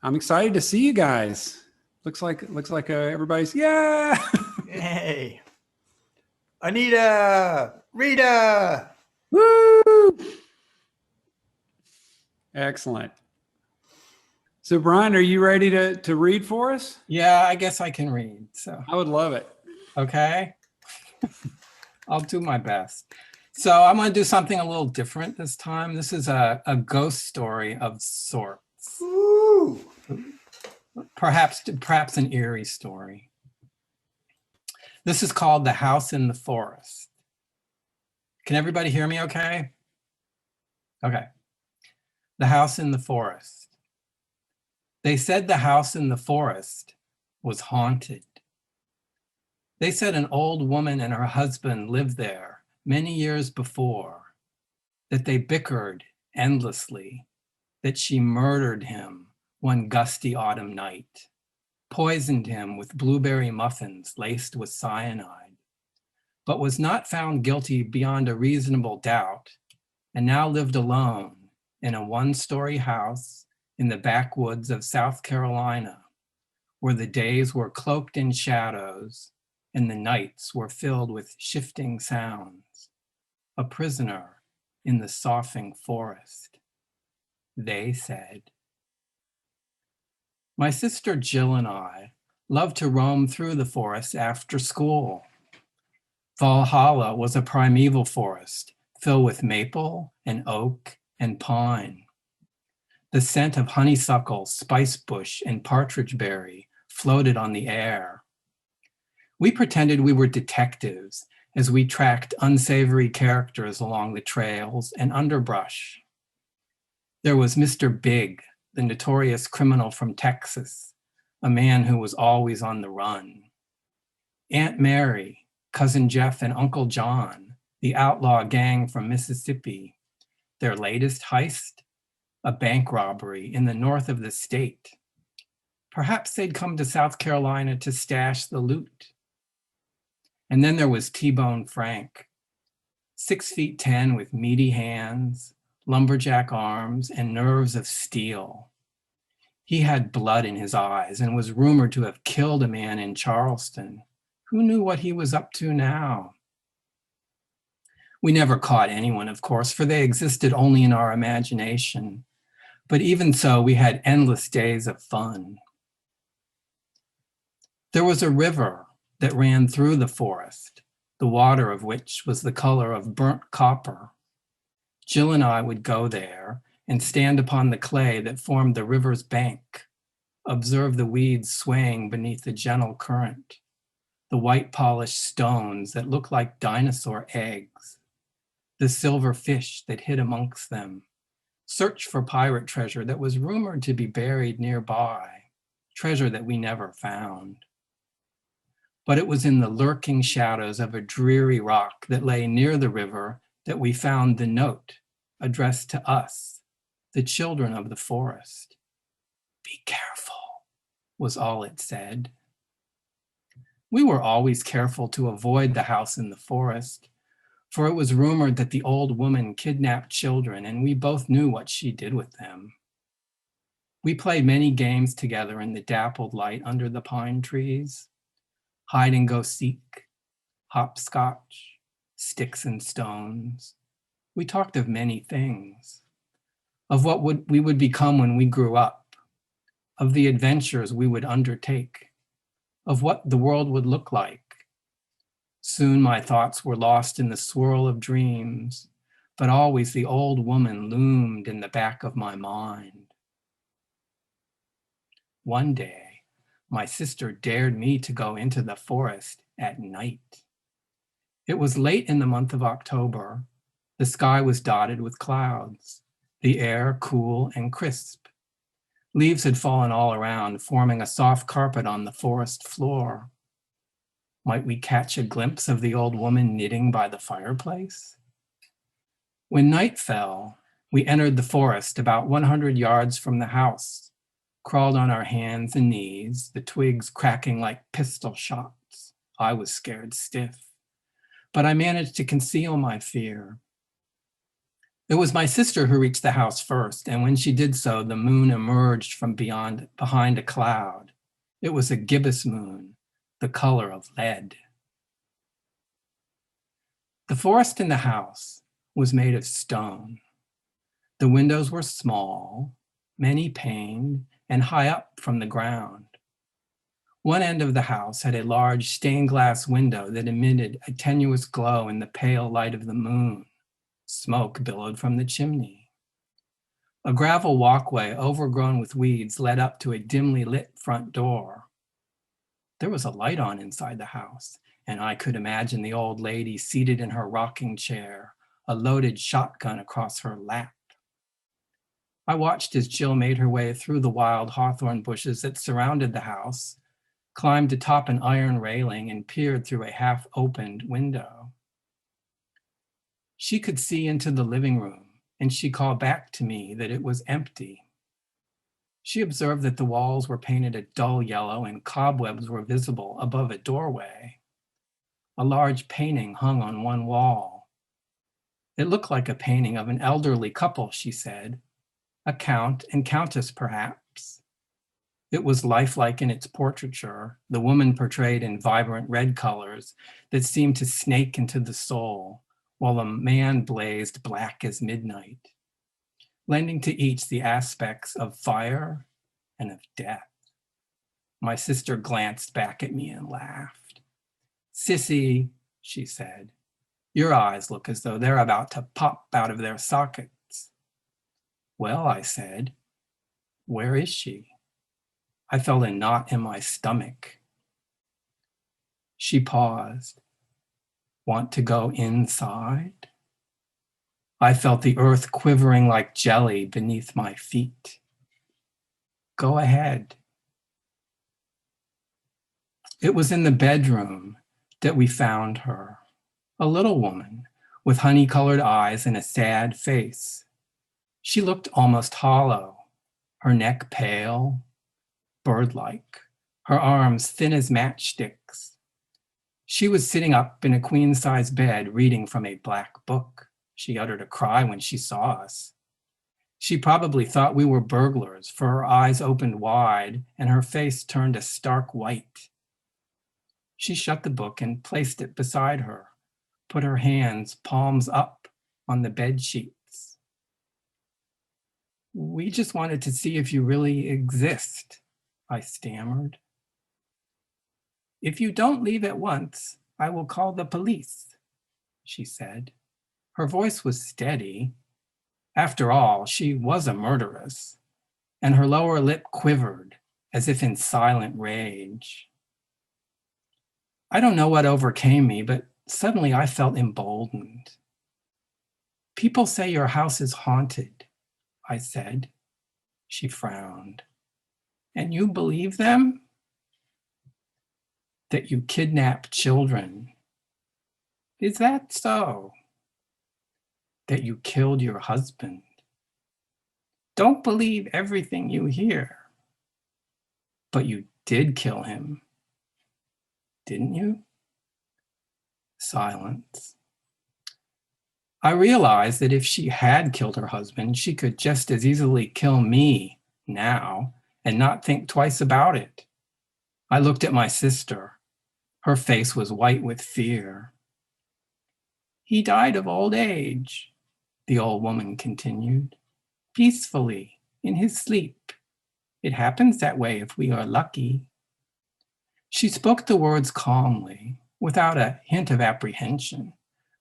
I'm excited to see you guys. Looks like everybody's yeah. Hey, Anita, Rita. Woo! Excellent. So Brian, are you ready to read for us? Yeah, I guess I can read. So, I would love it. okay. I'll do my best. So I'm going to do something a little different this time. This is a ghost story of sorts. Ooh. Perhaps an eerie story. This is called The House in the Forest. Can everybody hear me okay? Okay. The House in the Forest. They said the house in the forest was haunted. They said an old woman and her husband lived there many years before, that they bickered endlessly, that she murdered him one gusty autumn night, poisoned him with blueberry muffins laced with cyanide, but was not found guilty beyond a reasonable doubt, and now lived alone in a one-story house in the backwoods of South Carolina, where the days were cloaked in shadows and the nights were filled with shifting sounds, a prisoner in the soughing forest. They said. My sister Jill and I loved to roam through the forest after school. Valhalla was a primeval forest filled with maple and oak and pine. The scent of honeysuckle, spicebush, and partridge berry floated on the air. We pretended we were detectives as we tracked unsavory characters along the trails and underbrush. There was Mr. Big, the notorious criminal from Texas, a man who was always on the run. Aunt Mary, Cousin Jeff, and Uncle John, the outlaw gang from Mississippi. Their latest heist? A bank robbery in the north of the state. Perhaps they'd come to South Carolina to stash the loot. And then there was T-Bone Frank, 6'10" with meaty hands, lumberjack arms, and nerves of steel. He had blood in his eyes and was rumored to have killed a man in Charleston. Who knew what he was up to now? We never caught anyone, of course, for they existed only in our imagination. But even so, we had endless days of fun. There was a river that ran through the forest, the water of which was the color of burnt copper. Jill and I would go there and stand upon the clay that formed the river's bank, observe the weeds swaying beneath the gentle current, the white polished stones that looked like dinosaur eggs, the silver fish that hid amongst them, search for pirate treasure that was rumored to be buried nearby, treasure that we never found. But it was in the lurking shadows of a dreary rock that lay near the river that we found the note addressed to us, the children of the forest. Be careful, was all it said. We were always careful to avoid the house in the forest, for it was rumored that the old woman kidnapped children, and we both knew what she did with them. We played many games together in the dappled light under the pine trees. Hide and go seek, hopscotch, sticks and stones. We talked of many things, of what we would become when we grew up, of the adventures we would undertake, of what the world would look like. Soon my thoughts were lost in the swirl of dreams, but always the old woman loomed in the back of my mind. One day, my sister dared me to go into the forest at night. It was late in the month of October. The sky was dotted with clouds, the air cool and crisp. Leaves had fallen all around, forming a soft carpet on the forest floor. Might we catch a glimpse of the old woman knitting by the fireplace? When night fell, we entered the forest about 100 yards from the house, crawled on our hands and knees, the twigs cracking like pistol shots. I was scared stiff, but I managed to conceal my fear. It was my sister who reached the house first, and when she did so, the moon emerged from behind a cloud. It was a gibbous moon, the color of lead. The forest in the house was made of stone. The windows were small, many-paned, and high up from the ground. One end of the house had a large stained glass window that emitted a tenuous glow in the pale light of the moon. Smoke billowed from the chimney. A gravel walkway overgrown with weeds led up to a dimly lit front door. There was a light on inside the house, and I could imagine the old lady seated in her rocking chair, a loaded shotgun across her lap. I watched as Jill made her way through the wild hawthorn bushes that surrounded the house, climbed atop an iron railing, and peered through a half-opened window. She could see into the living room, and she called back to me that it was empty. She observed that the walls were painted a dull yellow and cobwebs were visible above a doorway. A large painting hung on one wall. It looked like a painting of an elderly couple, she said. A count and countess, perhaps. It was lifelike in its portraiture, the woman portrayed in vibrant red colors that seemed to snake into the soul, while the man blazed black as midnight, lending to each the aspects of fire and of death. My sister glanced back at me and laughed. "Sissy," she said, "your eyes look as though they're about to pop out of their sockets." "Well," I said, "where is she?" I felt a knot in my stomach. She paused. "Want to go inside?" I felt the earth quivering like jelly beneath my feet. "Go ahead." It was in the bedroom that we found her, a little woman with honey-colored eyes and a sad face. She looked almost hollow, her neck pale, bird-like, her arms thin as matchsticks. She was sitting up in a queen-size bed reading from a black book. She uttered a cry when she saw us. She probably thought we were burglars, for her eyes opened wide and her face turned a stark white. She shut the book and placed it beside her, put her hands palms up on the bed sheets. "We just wanted to see if you really exist," I stammered. "If you don't leave at once, I will call the police," she said. Her voice was steady. After all, she was a murderess, and her lower lip quivered as if in silent rage. I don't know what overcame me, but suddenly I felt emboldened. "People say your house is haunted," I said. She frowned. "And you believe them?" "That you kidnap children." "Is that so?" "That you killed your husband." "Don't believe everything you hear." "But you did kill him, didn't you?" Silence. I realized that if she had killed her husband, she could just as easily kill me now and not think twice about it. I looked at my sister. Her face was white with fear. "He died of old age," the old woman continued, "peacefully, in his sleep. It happens that way if we are lucky." She spoke the words calmly, without a hint of apprehension,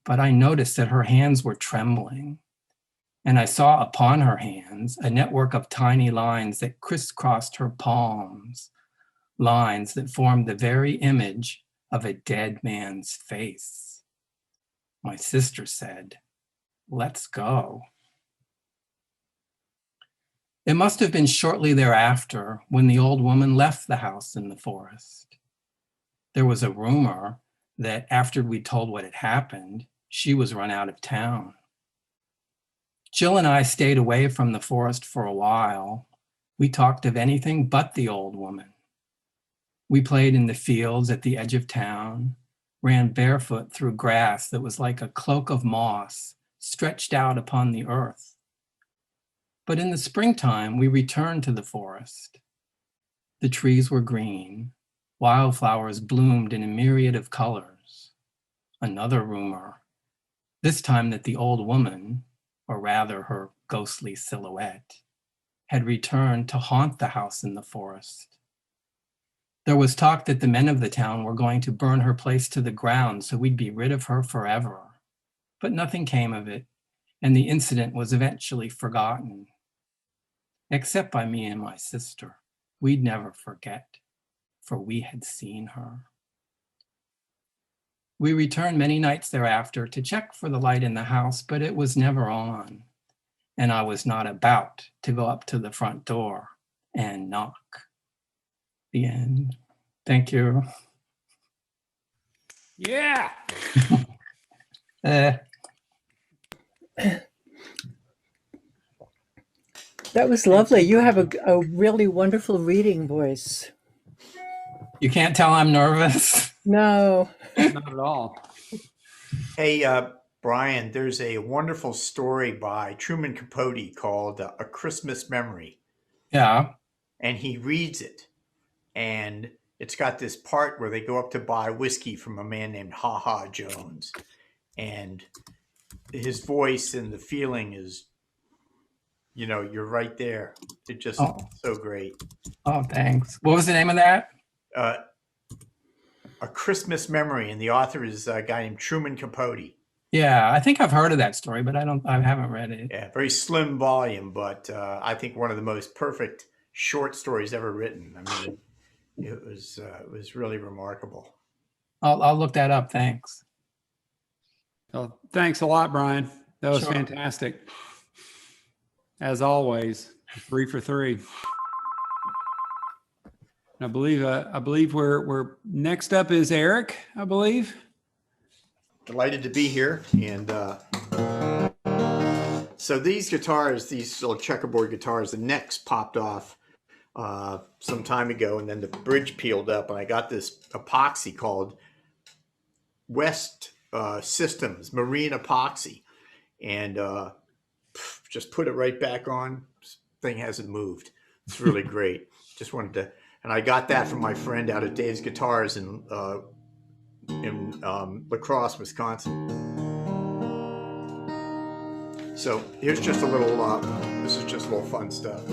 but I noticed that her hands were trembling, and I saw upon her hands a network of tiny lines that crisscrossed her palms, lines that formed the very image of a dead man's face. My sister said, "Let's go." It must have been shortly thereafter when the old woman left the house in the forest. There was a rumor that after we told what had happened, she was run out of town. Jill and I stayed away from the forest for a while. We talked of anything but the old woman. We played in the fields at the edge of town, ran barefoot through grass that was like a cloak of moss stretched out upon the earth. But in the springtime, we returned to the forest. The trees were green. Wildflowers bloomed in a myriad of colors. Another rumor, this time that the old woman, or rather her ghostly silhouette, had returned to haunt the house in the forest. There was talk that the men of the town were going to burn her place to the ground so we'd be rid of her forever. But nothing came of it, and the incident was eventually forgotten. Except by me and my sister. We'd never forget, for we had seen her. We returned many nights thereafter to check for the light in the house, but it was never on, and I was not about to go up to the front door and knock. The end. Thank you. Yeah. That was lovely. You have a really wonderful reading voice. You can't tell I'm nervous. No. Not at all. Hey, Brian, there's a wonderful story by Truman Capote called A Christmas Memory. Yeah. And he reads it. And it's got this part where they go up to buy whiskey from a man named Ha Ha Jones. And his voice and the feeling is, you know, you're right there. It's just so great. Oh, thanks. What was the name of that? A Christmas Memory, and the author is a guy named Truman Capote. Yeah, I think I've heard of that story, but I haven't read it. Yeah, very slim volume, but I think one of the most perfect short stories ever written. I mean, it was really remarkable. I'll look that up. Thanks. Well, thanks a lot, Brian. That was Sure. fantastic. As always, 3 for 3. I believe we're next up is Eric, I believe. Delighted to be here. And so these guitars, these little checkerboard guitars, the necks popped off some time ago, and then the bridge peeled up, and I got this epoxy called West Systems Marine Epoxy, and just put it right back on. Thing hasn't moved. It's really great. Just wanted to, and I got that from my friend out at Dave's Guitars in La Crosse, Wisconsin. So here's just a little. This is just a little fun stuff.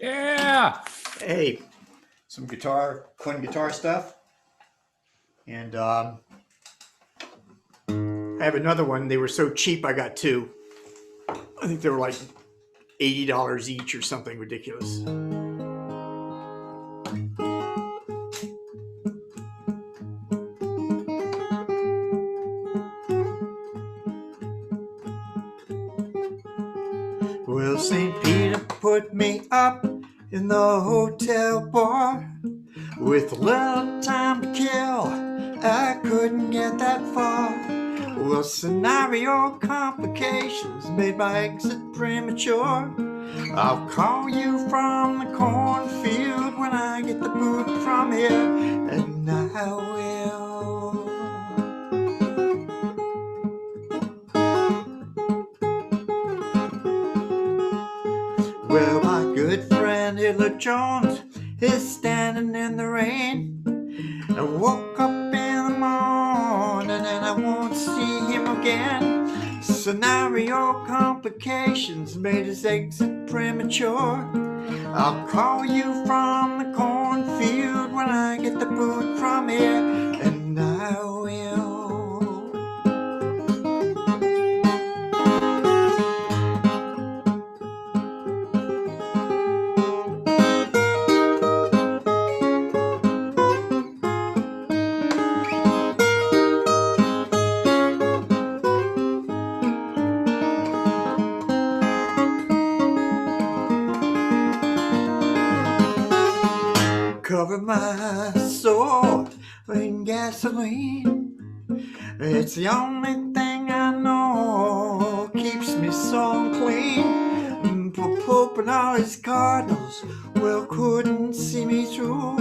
Yeah. Hey, some fun guitar stuff. And I have another one. They were so cheap, I got two. I think they were like $80 each or something ridiculous. Well, St. Peter put me up in the hotel bar with a little time to kill. I couldn't get that far. Well, scenario complications made my exit premature. I'll call you from the cornfield when I get the boot from here, and I will. Well, my good friend Hitler Jones is standing in the rain. I woke up in the morning and I won't see him again. Scenario complications made his exit premature. I'll call you from the cornfield when I get the boot from here, and I will. Cover my soul in gasoline. It's the only thing I know keeps me so clean. Pope and all his cardinals, well, couldn't see me through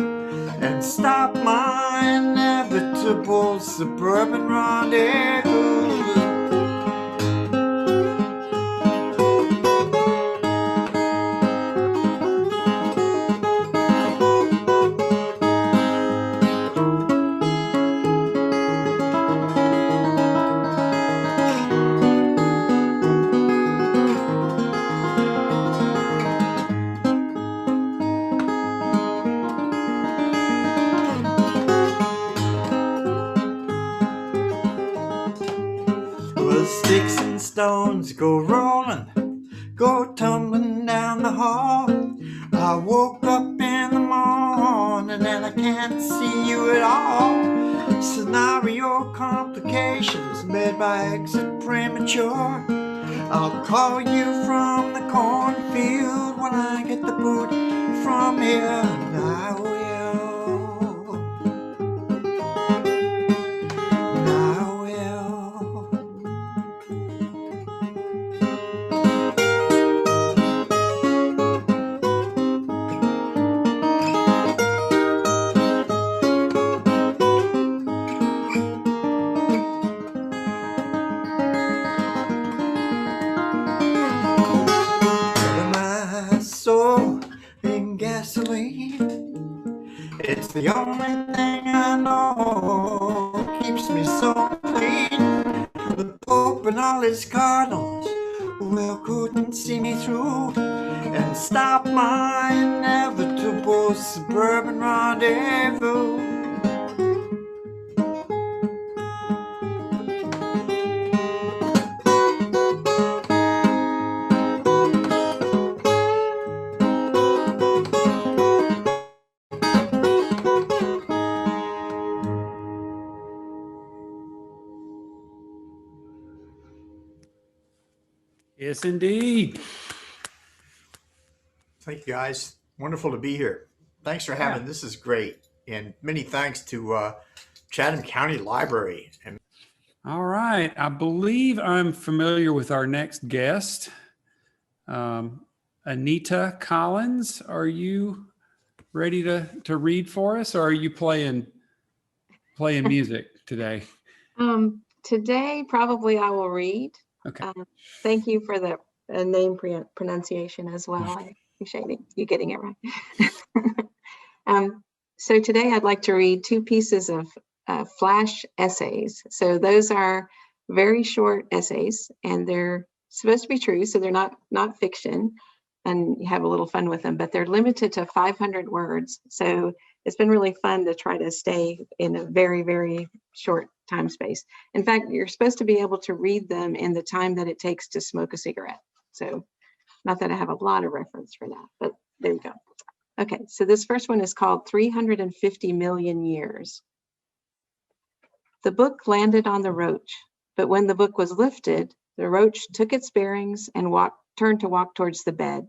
and stop my inevitable suburban rendezvous. Well, sticks and stones go rolling, go tumbling down the hall. I woke up in the morning and I can't see you at all. Scenario complications made my exit premature. I'll call you from the cornfield when I get the boot from here, and I will. And I will. Cover my soul in gasoline. It's the only thing I know keeps me so clean. The Pope and all his cardinals, well, couldn't see me through and stop my inevitable suburban rendezvous. Yes, indeed. Thank you, guys. Wonderful to be here. Thanks for having. This is great, and many thanks to Chatham County Library. And All right. I believe I'm familiar with our next guest. Anita Collins, are you ready to read for us, or are you playing music today? Today, probably I will read. Okay. Thank you for the name pronunciation as well. I appreciate you getting it right. So today I'd like to read two pieces of flash essays. So those are very short essays, and they're supposed to be true, so they're not fiction. and have a little fun with them, but they're limited to 500 words. So it's been really fun to try to stay in a very, very short time space. In fact, you're supposed to be able to read them in the time that it takes to smoke a cigarette. So not that I have a lot of reference for that, but there you go. Okay, so this first one is called 350 Million Years. The book landed on the roach, but when the book was lifted, the roach took its bearings and turned to walk towards the bed.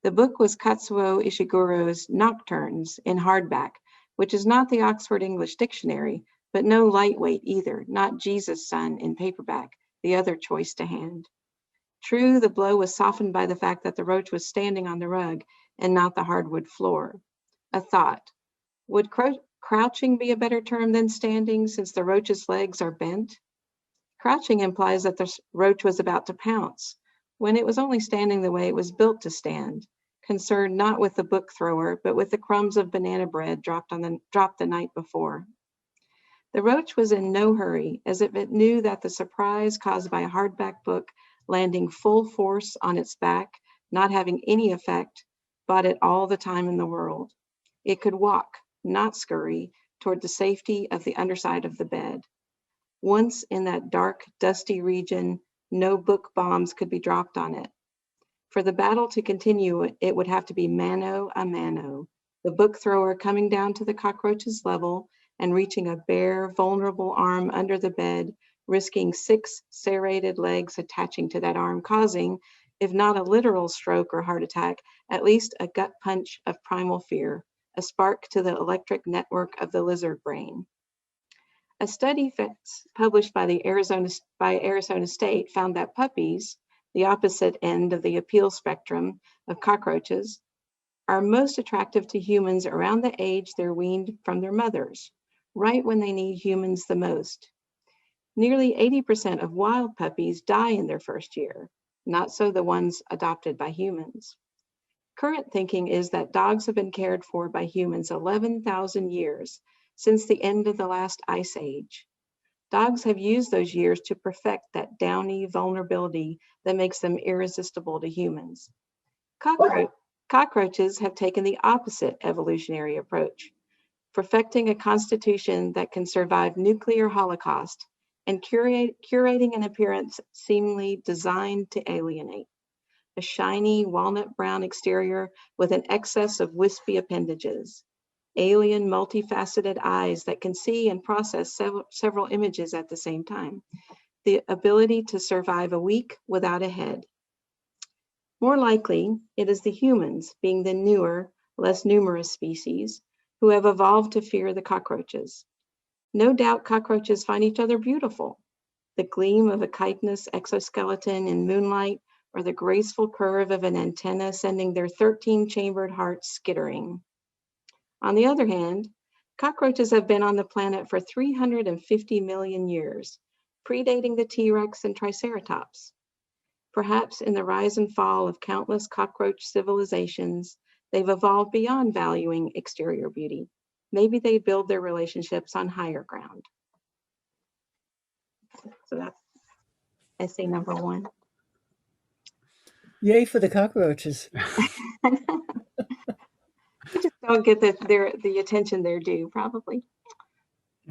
The book was Katsuo Ishiguro's Nocturnes in hardback, which is not the Oxford English Dictionary, but no lightweight either, not Jesus' Son in paperback, the other choice to hand. True, the blow was softened by the fact that the roach was standing on the rug and not the hardwood floor. A thought, would crouching be a better term than standing since the roach's legs are bent? Crouching implies that the roach was about to pounce, when it was only standing the way it was built to stand, concerned not with the book thrower, but with the crumbs of banana bread dropped the night before. The roach was in no hurry, as if it knew that the surprise caused by a hardback book landing full force on its back, not having any effect, bought it all the time in the world. It could walk, not scurry, toward the safety of the underside of the bed. Once in that dark, dusty region, no book bombs could be dropped on it. For the battle to continue, it would have to be mano a mano, the book thrower coming down to the cockroach's level and reaching a bare, vulnerable arm under the bed, risking 6 serrated legs attaching to that arm, causing, if not a literal stroke or heart attack, at least a gut punch of primal fear, a spark to the electric network of the lizard brain. A study published by Arizona State found that puppies, the opposite end of the appeal spectrum of cockroaches, are most attractive to humans around the age they're weaned from their mothers, right when they need humans the most. Nearly 80% of wild puppies die in their first year, not so the ones adopted by humans. Current thinking is that dogs have been cared for by humans 11,000 years, since the end of the last ice age. Dogs have used those years to perfect that downy vulnerability that makes them irresistible to humans. Cockroaches have taken the opposite evolutionary approach, perfecting a constitution that can survive nuclear holocaust and curating an appearance seemingly designed to alienate. A shiny walnut brown exterior with an excess of wispy appendages. Alien, multifaceted eyes that can see and process several images at the same time. The ability to survive a week without a head. More likely, it is the humans, being the newer, less numerous species, who have evolved to fear the cockroaches. No doubt cockroaches find each other beautiful. The gleam of a chitinous exoskeleton in moonlight, or the graceful curve of an antenna sending their 13-chambered hearts skittering. On the other hand, cockroaches have been on the planet for 350 million years, predating the T-Rex and Triceratops. Perhaps in the rise and fall of countless cockroach civilizations, they've evolved beyond valuing exterior beauty. Maybe they build their relationships on higher ground. So that's essay number 1. Yay for the cockroaches. We just don't get the attention they're due, probably.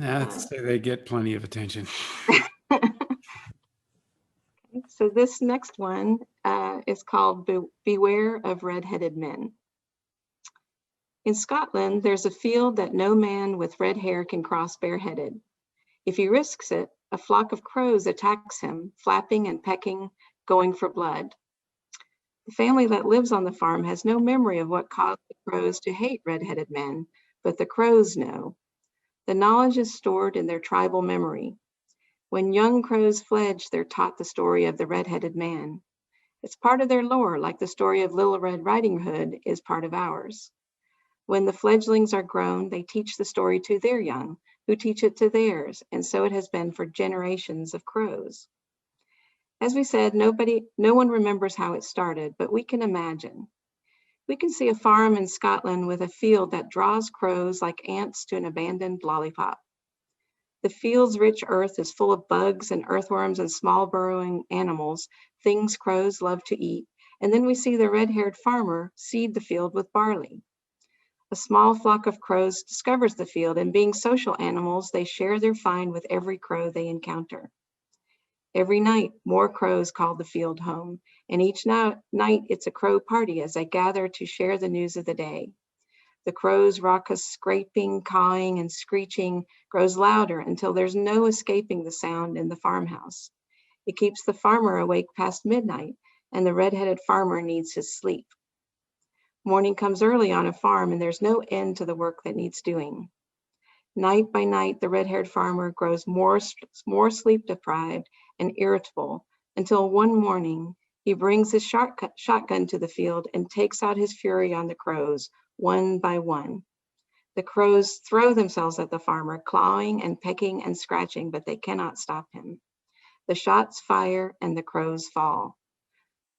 I'd say they get plenty of attention. So this next one is called Beware of Red-Headed Men. In Scotland, there's a field that no man with red hair can cross bareheaded. If he risks it, a flock of crows attacks him, flapping and pecking, going for blood. The family that lives on the farm has no memory of what caused the crows to hate red-headed men, but the crows know. The knowledge is stored in their tribal memory. When young crows fledge, they're taught the story of the red-headed man. It's part of their lore, like the story of Little Red Riding Hood is part of ours. When the fledglings are grown, they teach the story to their young, who teach it to theirs, and so it has been for generations of crows. As we said, no one remembers how it started, but we can imagine. We can see a farm in Scotland with a field that draws crows like ants to an abandoned lollipop. The field's rich earth is full of bugs and earthworms and small burrowing animals, things crows love to eat, And then we see the red-haired farmer seed the field with barley. A small flock of crows discovers the field, and being social animals, they share their find with every crow they encounter. Every night, more crows call the field home, and each night it's a crow party as they gather to share the news of the day. The crow's raucous scraping, cawing, and screeching grows louder until there's no escaping the sound in the farmhouse. It keeps the farmer awake past midnight, and the red-headed farmer needs his sleep. Morning comes early on a farm, and there's no end to the work that needs doing. Night by night, the red-haired farmer grows more sleep-deprived and irritable until one morning he brings his shotgun to the field and takes out his fury on the crows, one by one. The crows throw themselves at the farmer, clawing and pecking and scratching, but they cannot stop him. The shots fire and the crows fall.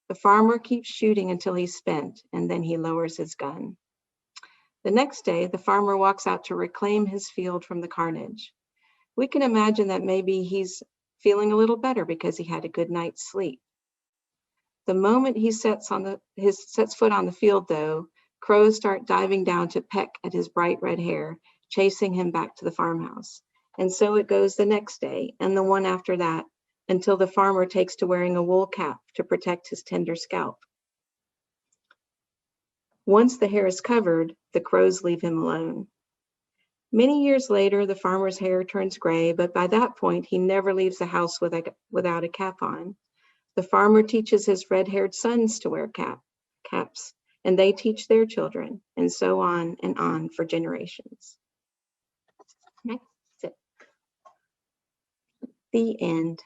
The farmer keeps shooting until he's spent, and then he lowers his gun. The next day, the farmer walks out to reclaim his field from the carnage. We can imagine that maybe he's feeling a little better because he had a good night's sleep. The moment he sets foot on the field, though, crows start diving down to peck at his bright red hair, chasing him back to the farmhouse. And so it goes the next day, and the one after that, until the farmer takes to wearing a wool cap to protect his tender scalp. Once the hair is covered, the crows leave him alone. Many years later, the farmer's hair turns gray, but by that point, he never leaves the house without a cap on. The farmer teaches his red-haired sons to wear caps, and they teach their children, and so on and on for generations. That's it. The end.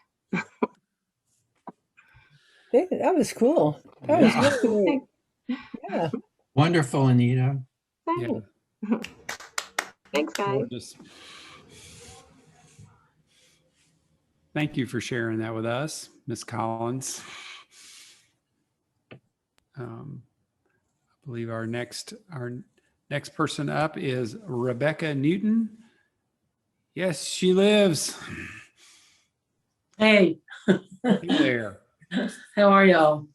That was cool. That was Yeah. really great. Yeah. Wonderful, Anita. Thanks. Thanks, guys. Gorgeous. Thank you for sharing that with us, Miss Collins. I believe our next person up is Rebecca Newton. Yes, she lives. Hey, Hey there. how are y'all?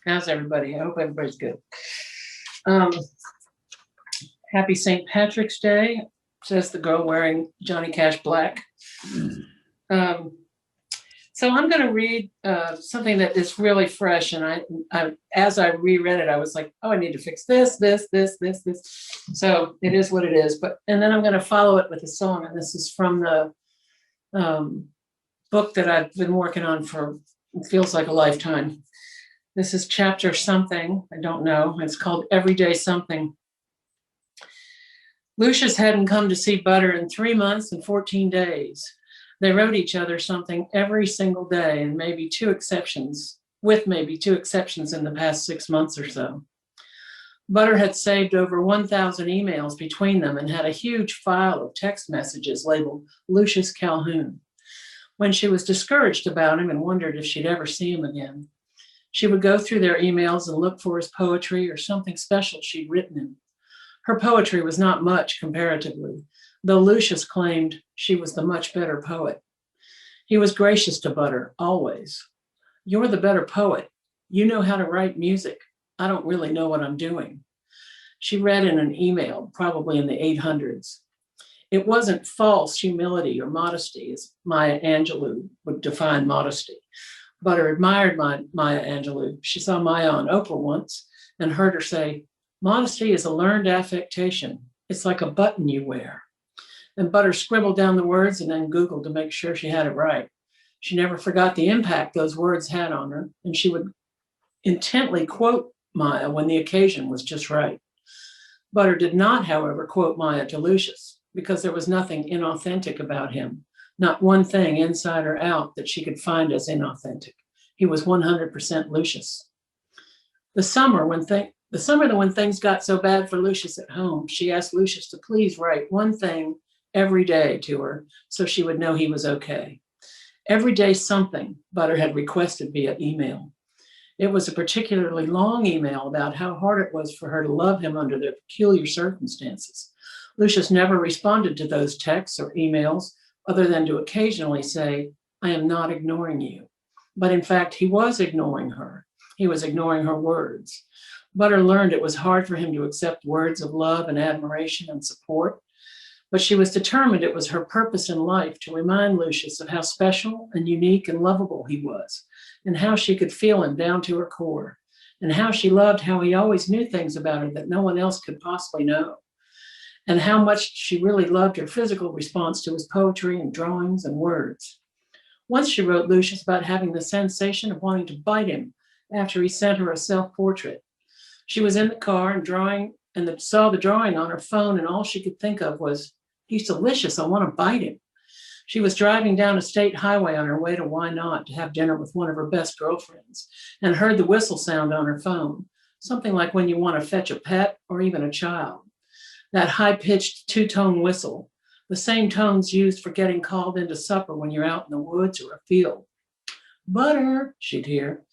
How's everybody? I hope everybody's good. Happy St. Patrick's Day, says the girl wearing Johnny Cash black. So I'm going to read something that is really fresh, and I as I reread it, I was like, oh, I need to fix this. So it is what it is. And then I'm going to follow it with a song, and this is from the book that I've been working on for, it feels like a lifetime. This is chapter something, I don't know. It's called Everyday Something. Lucius hadn't come to see Butter in 3 months and 14 days. They wrote each other something every single day, and maybe maybe two exceptions in the past 6 months or so. Butter had saved over 1,000 emails between them and had a huge file of text messages labeled Lucius Calhoun. When she was discouraged about him and wondered if she'd ever see him again, she would go through their emails and look for his poetry or something special she'd written him. Her poetry was not much comparatively, though Lucius claimed she was the much better poet. He was gracious to Butter, always. You're the better poet. You know how to write music. I don't really know what I'm doing. She read in an email, probably in the 800s. It wasn't false humility or modesty, as Maya Angelou would define modesty. Butter admired Maya Angelou. She saw Maya on Oprah once and heard her say, modesty is a learned affectation. It's like a button you wear. And Butter scribbled down the words and then Googled to make sure she had it right. She never forgot the impact those words had on her, and she would intently quote Maya when the occasion was just right. Butter did not, however, quote Maya to Lucius because there was nothing inauthentic about him, not one thing inside or out that she could find as inauthentic. He was 100% Lucius. The summer when things got so bad for Lucius at home, she asked Lucius to please write one thing every day to her so she would know he was okay. Every day something, Butter had requested via email. It was a particularly long email about how hard it was for her to love him under their peculiar circumstances. Lucius never responded to those texts or emails other than to occasionally say, I am not ignoring you. But in fact, he was ignoring her. he was ignoring her words. Butter learned it was hard for him to accept words of love and admiration and support, but she was determined it was her purpose in life to remind Lucius of how special and unique and lovable he was, and how she could feel him down to her core, and how she loved how he always knew things about her that no one else could possibly know, and how much she really loved her physical response to his poetry and drawings and words. Once she wrote Lucius about having the sensation of wanting to bite him after he sent her a self-portrait. She was in the car and saw the drawing on her phone, and all she could think of was, he's delicious, I want to bite him. She was driving down a state highway on her way to Why Not to have dinner with one of her best girlfriends, and heard the whistle sound on her phone, something like when you want to fetch a pet or even a child. That high-pitched two-tone whistle, the same tones used for getting called into supper when you're out in the woods or a field. Butter, she'd hear.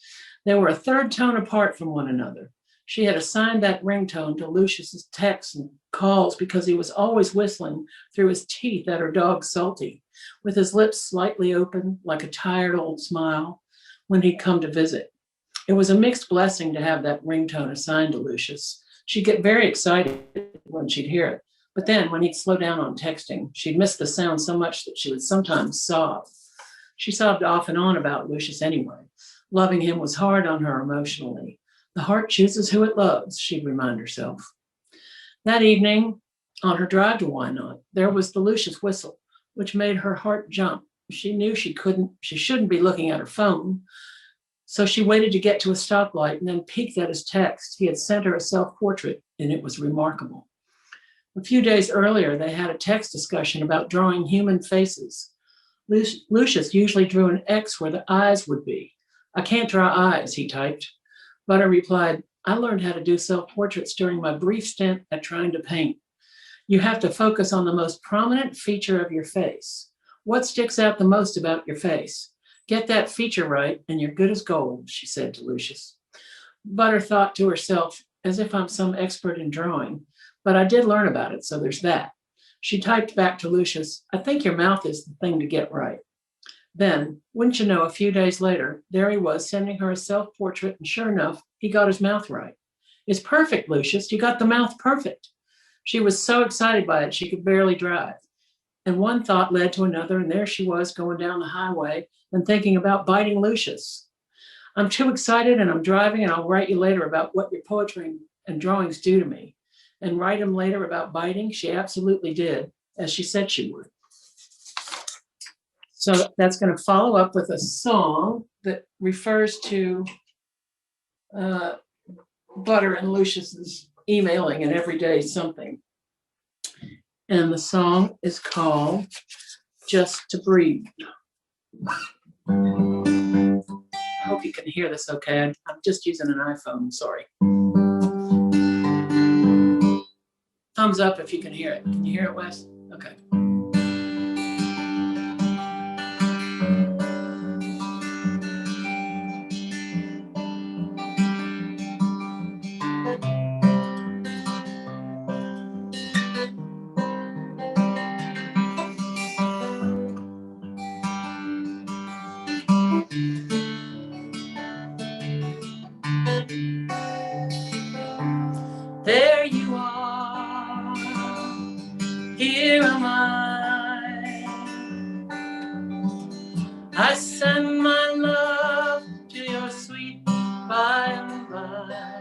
They were a third tone apart from one another. She had assigned that ringtone to Lucius's texts and calls because he was always whistling through his teeth at her dog Salty, with his lips slightly open like a tired old smile when he'd come to visit. It was a mixed blessing to have that ringtone assigned to Lucius. She'd get very excited when she'd hear it, but then when he'd slow down on texting, she'd miss the sound so much that she would sometimes sob. She sobbed off and on about Lucius anyway. Loving him was hard on her emotionally. The heart chooses who it loves, she'd remind herself. That evening, on her drive to Why Not, there was the Lucius whistle, which made her heart jump. She knew she shouldn't be looking at her phone, so she waited to get to a stoplight and then peeked at his text. He had sent her a self-portrait, and it was remarkable. A few days earlier, they had a text discussion about drawing human faces. Lucius usually drew an X where the eyes would be. I can't draw eyes, he typed. Butter replied, I learned how to do self-portraits during my brief stint at trying to paint. You have to focus on the most prominent feature of your face. What sticks out the most about your face? Get that feature right and you're good as gold, she said to Lucius. Butter thought to herself, as if I'm some expert in drawing, but I did learn about it, so there's that. She typed back to Lucius, I think your mouth is the thing to get right. Then, wouldn't you know, a few days later, there he was sending her a self-portrait, and sure enough, he got his mouth right. It's perfect, Lucius. You got the mouth perfect. She was so excited by it, she could barely drive. And one thought led to another, and there she was going down the highway and thinking about biting Lucius. I'm too excited, and I'm driving, and I'll write you later about what your poetry and drawings do to me. And write him later about biting? She absolutely did, as she said she would. So that's going to follow up with a song that refers to Butter and Lucius's emailing and everyday something. And the song is called Just to Breathe. I hope you can hear this okay. I'm just using an iPhone, sorry. Thumbs up if you can hear it. Can you hear it, Wes? Okay. There you are, here am I send my love to your sweet by and by.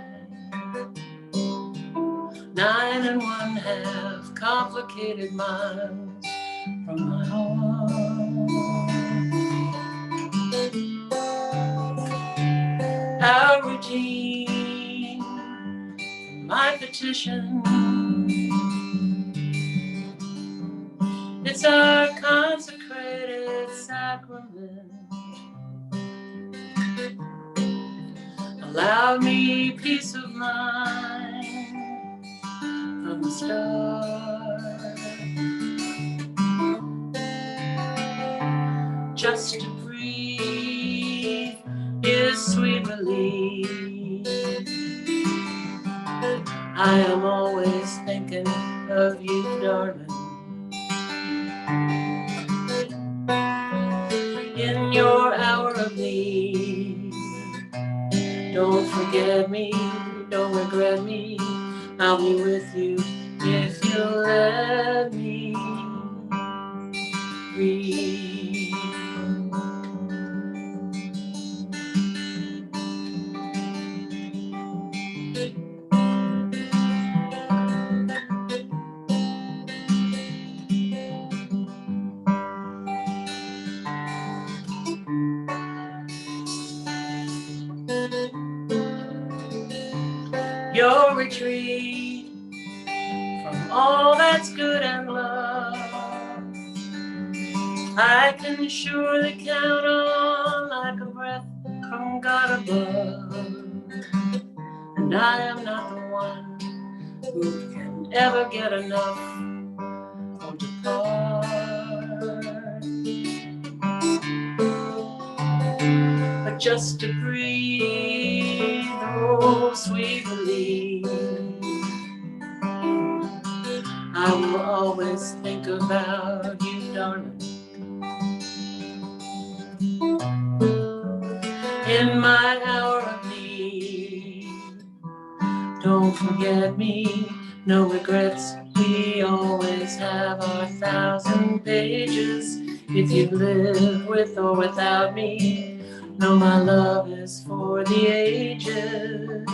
9 1/2 complicated miles from my heart. Our routine, my petition, it's our consecrated sacrament. Allow me peace of mind from the start. Just to breathe is sweet relief. I am always thinking of you, darling. In your hour of need, Don't forget me, don't regret me. I'll be with you if you let me read. Your retreat from all that's good and love, I can surely count on like a breath from God above. And I am not the one who can ever get enough or depart, but just to breathe, oh sweet relief. I will always think about you, darling, in my hour of need. Don't forget me, no regrets. We always have our 1,000 pages. If you live with or without me, know my love is for the ages.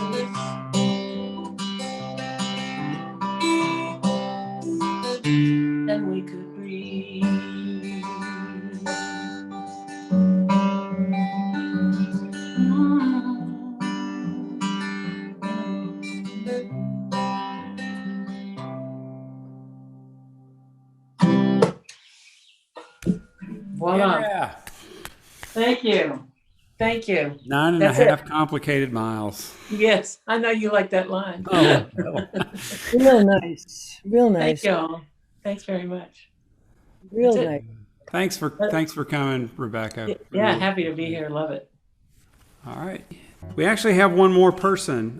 And we could breathe. Voila. Yeah. Thank you. Thank you. 9.5 That's complicated miles. Yes, I know you like that line. Oh, well. Real nice. Real Thank nice. y'all. Thanks very much. Real That's it. nice. Thanks for coming, Rebecca. Yeah, happy to be here. Love it. All right. We actually have one more person.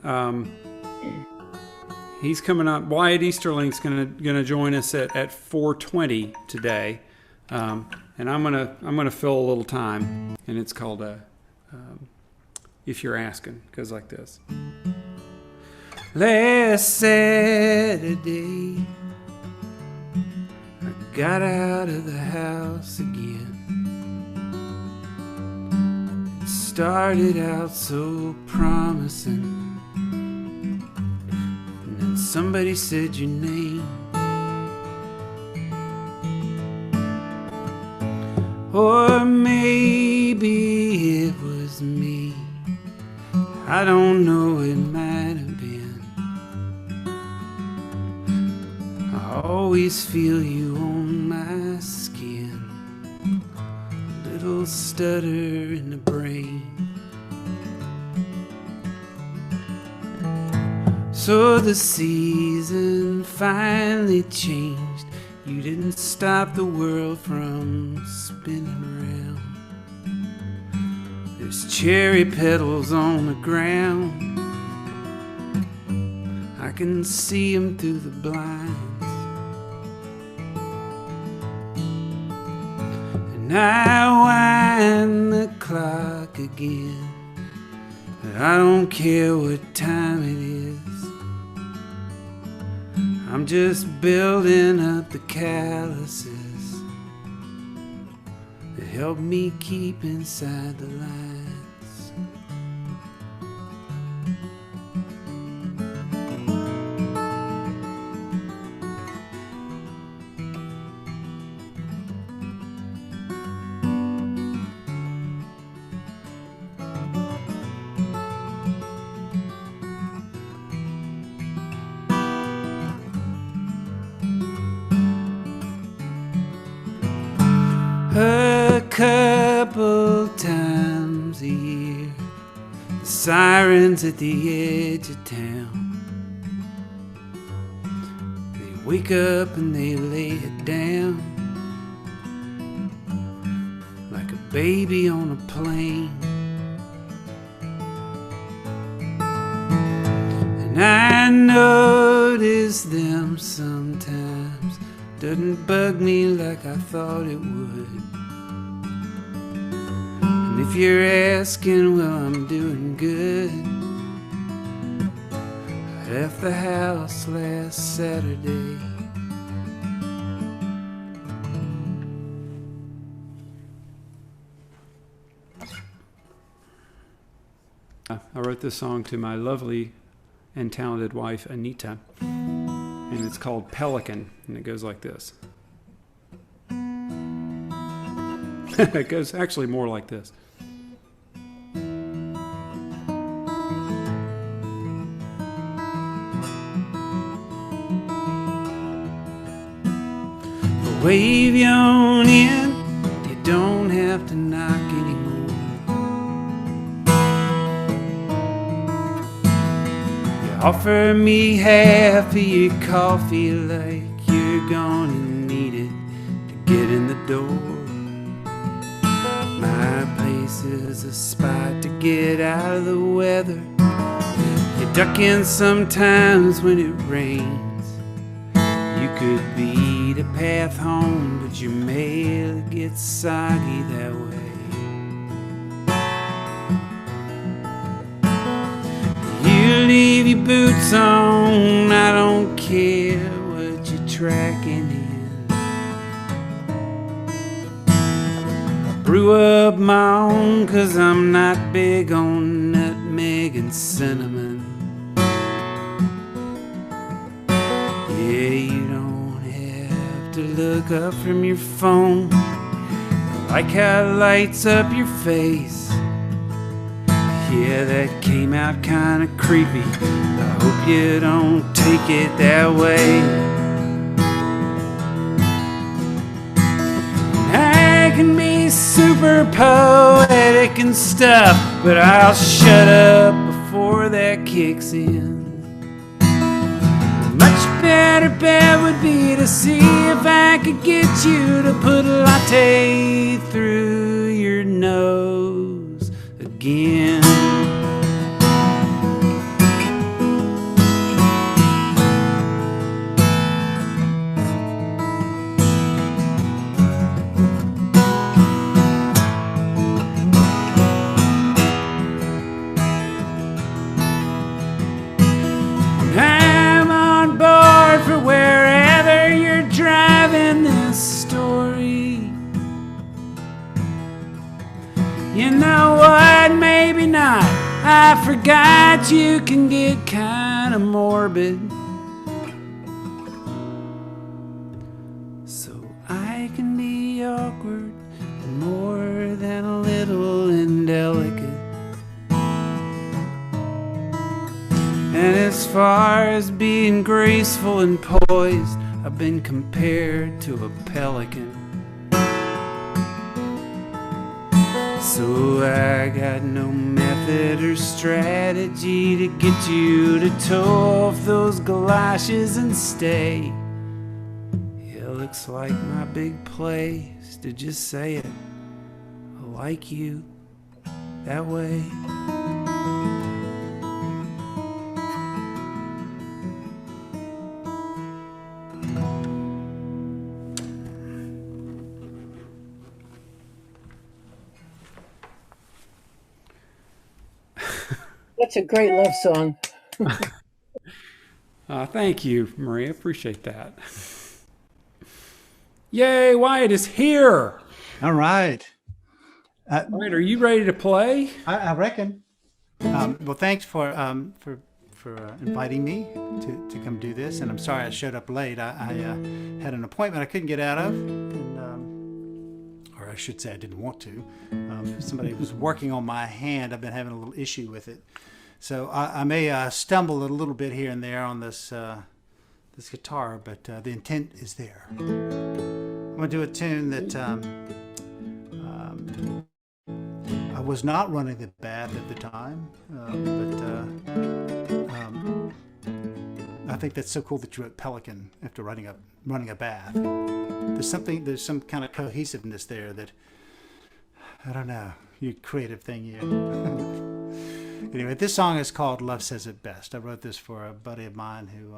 He's coming up. Wyatt Easterling's gonna join us at 4:20 today, and I'm gonna fill a little time, and it's called "If You're Asking." It goes like this. Last Saturday, I got out of the house again. It started out so promising. And somebody said your name, or maybe it was me. I don't know, it might have been. I always feel you on my skin, a little stutter in the brain. So the season finally changed. You didn't stop the world from spinning around. There's cherry petals on the ground. I can see them through the blinds. And I wind the clock again. But I don't care what time it is. I'm just building up the calluses that help me keep inside the lines. A couple times a year, the sirens at the edge of town, they wake up and they lay it down like a baby on a plane. And I notice them sometimes, doesn't bug me like I thought it would. And if you're asking, well, I'm doing good. left the house last Saturday. I wrote this song to my lovely and talented wife, Anita, and it's called Pelican, and it goes like this. It goes actually more like this. Wave you on in, you don't have to knock anymore. You offer me half of your coffee like you're gonna need it to get in the door. My place is a spot to get out of the weather. You duck in sometimes when it rains. You could beat a path home, but your mail gets soggy that way. You leave your boots on, I don't care what you're tracking in. I brew up my own, 'cause I'm not big on nutmeg and cinnamon. Yeah, you don't have to look up from your phone. I like how it lights up your face. Yeah, that came out kinda creepy. I hope you don't take it that way. I can be super poetic and stuff, but I'll shut up before that kicks in. Much better bet would be to see if I could get you to put a latte through your nose again. I'm on board for wherever you're driving this story. You know what? Maybe not. I forgot you can get kinda morbid. So I can be awkward and more than a little indelicate. And as far as being graceful and poised, I've been compared to a pelican. So I got no method or strategy to get you to toe off those galoshes and stay. It looks like my big place to just say it. I like you that way. That's a great love song. Thank you, Maria. Appreciate that. Yay, Wyatt is here. All right. Wyatt, are you ready to play? I reckon. Well, thanks for inviting me to come do this. And I'm sorry I showed up late. I had an appointment I couldn't get out of, or I should say I didn't want to. Somebody was working on my hand. I've been having a little issue with it. So I may stumble a little bit here and there on this guitar, but the intent is there. I'm going to do a tune that I was not running the bath at the time, but I think that's so cool that you wrote Pelican after running a bath. There's some kind of cohesiveness there that, I don't know, you creative thing, you. Anyway, this song is called Love Says It Best. I wrote this for a buddy of mine who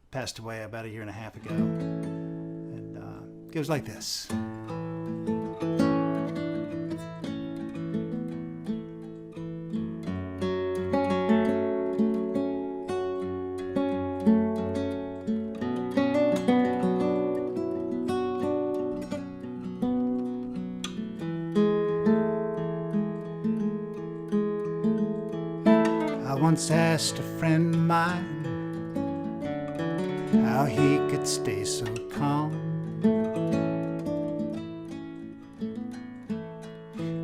passed away about 1.5 years ago. And it goes like this. I once asked a friend of mine how he could stay so calm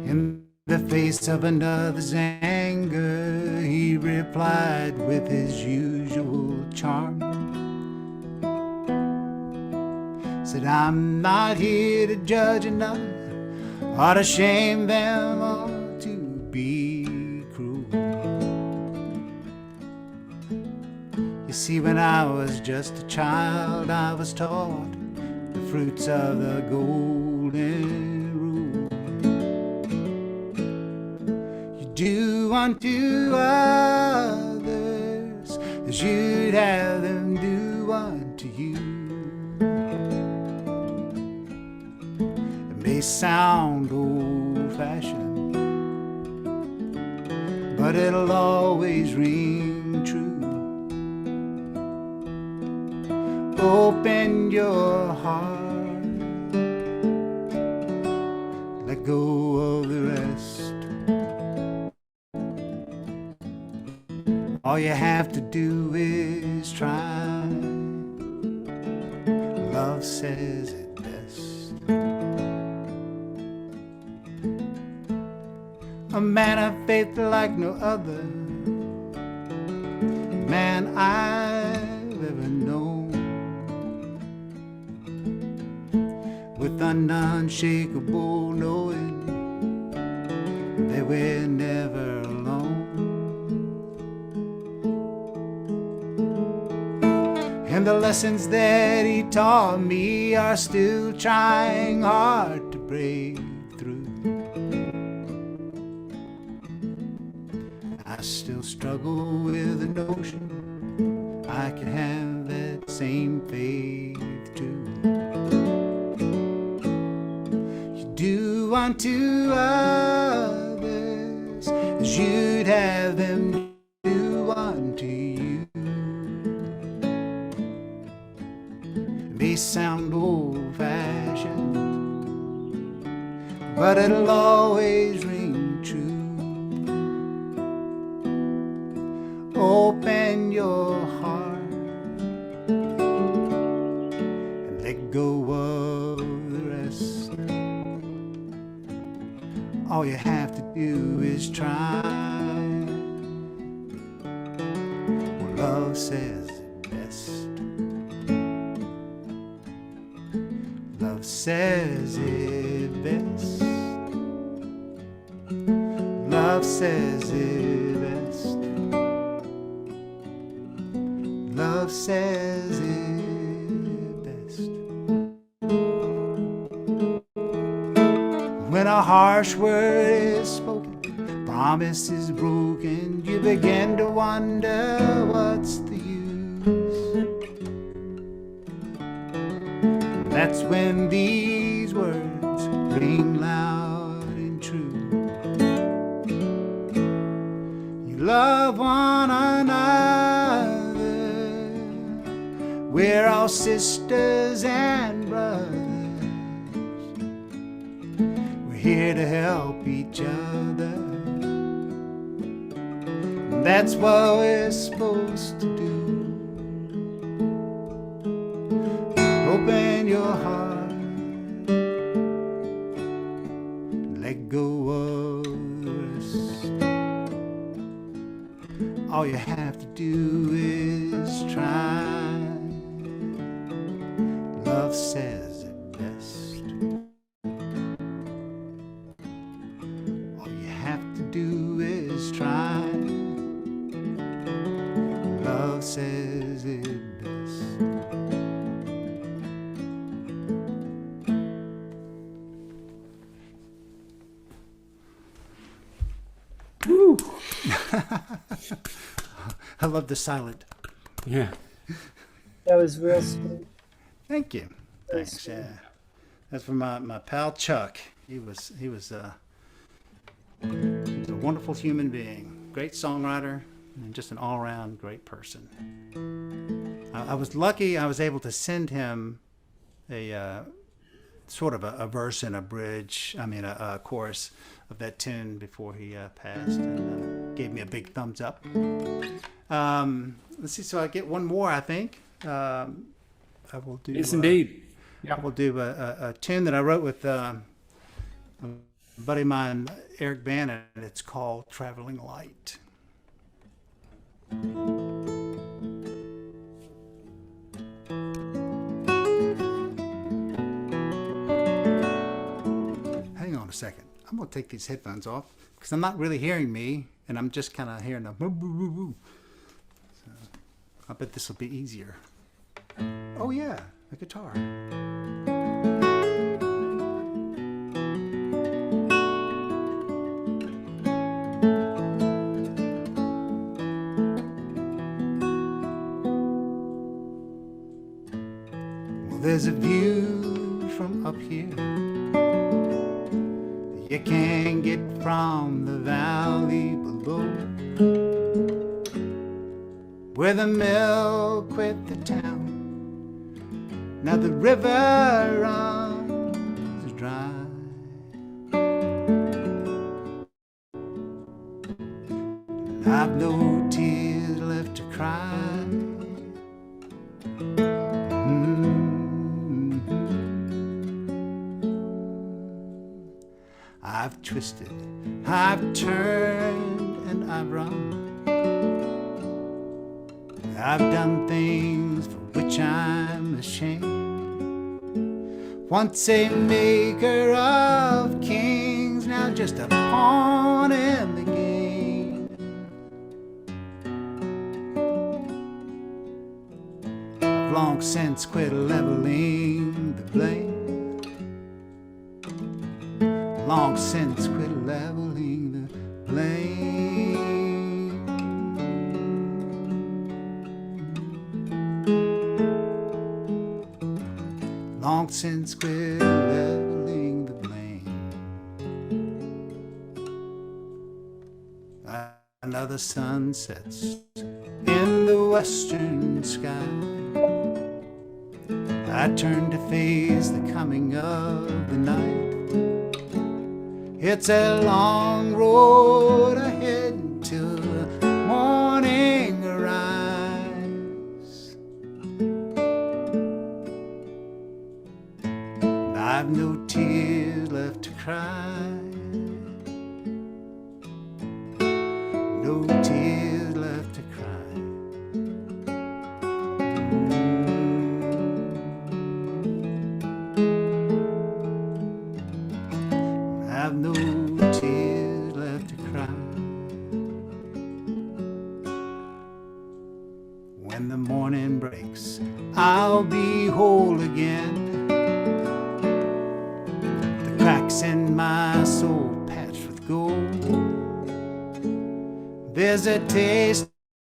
in the face of another's anger. He replied with his usual charm, said, I'm not here to judge another or to shame them or to be cruel. You see, when I was just a child, I was taught the fruits of the golden rule. You do unto others as you'd have them do unto you. It may sound old-fashioned, but it'll always ring true. Open your heart, let go of the rest. All you have to do is try. Love says it best. A man of faith like no other man I've ever known, with an unshakable knowing that we're never alone. And the lessons that he taught me are still trying hard to break through. I still struggle with the notion I can have that same faith too. Do unto others as you'd have them do unto you. It may sound old-fashioned, but it'll always ring true. Open your heart and let go of the rest. All you have to do is try. Well, love says it best. Love says it best. Love says it best. Love says it best. When a harsh word is spoken, promise is broken, you begin to wonder what's the use. That's when these words ring loud and true. You love one another, we're all sisters and brothers. Here to help each other. That's what we're supposed to do. Open your heart, let go of the rest. All you have to do is try. Love says it best. Do is try. Love says it best. Woo! I love the silent. Yeah. That was real sweet. Thank you. Thanks. Yeah, that's from my pal Chuck. He was a wonderful human being, great songwriter, and just an all-around great person. I was lucky. I was able to send him a sort of a verse and a bridge. I mean, a chorus of that tune before he passed, and gave me a big thumbs up. Let's see. So I get one more, I think. I will do. Yes, indeed. I will do a tune that I wrote with a buddy of mine, Eric Bannon. It's called "Traveling Light." Hang on a second. I'm going to take these headphones off because I'm not really hearing me, and I'm just kind of hearing the boo, boo, boo, boo. So I bet this will be easier. Oh yeah, a guitar. Well, there's a view from up here you can't get from the valley below, where the mill quit the town. Now the river runs dry. I've no tears left to cry. I've twisted, I've turned, and I've run. I've done things for which I'm ashamed. Once a maker of kings, now just a pawn in the game. I've long since quit leveling the blame. Long since quit leveling the blame. Long since quit leveling the blame. Another sun sets in the western sky. I turn to face the coming of the night. It's a long road ahead till the morning arrives. I've no tears left to cry. No tears left to cry. I've no tears left to cry. When the morning breaks, I'll be whole again. The cracks in my soul patched with gold. There's a taste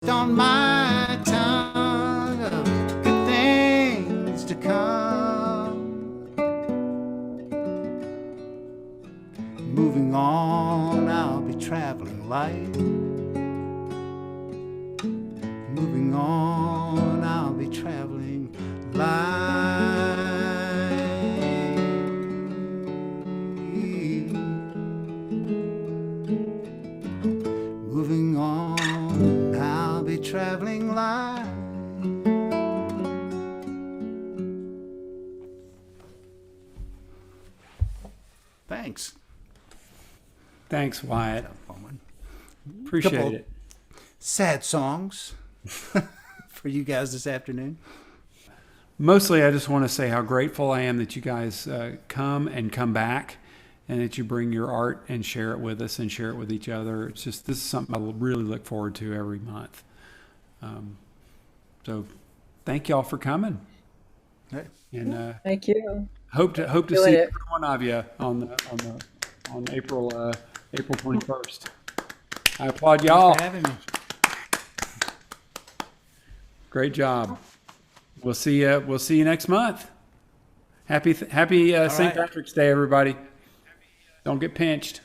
on my tongue of good things to come. Moving on, I'll be traveling light. Moving on, I'll be traveling light. Moving on, I'll be traveling light. Thanks. Thanks, Wyatt. Couple Appreciate it. sad songs for you guys this afternoon. Mostly, I just want to say how grateful I am that you guys come and come back, and that you bring your art and share it with us and share it with each other. It's just, this is something I really look forward to every month. So thank y'all for coming. Hey. And Thank you. hope to Doing see it. every one of you on April 21st. I applaud y'all. Thanks for having me. Great job. We'll see you next month. Happy St. right. Patrick's Day, everybody. Don't get pinched.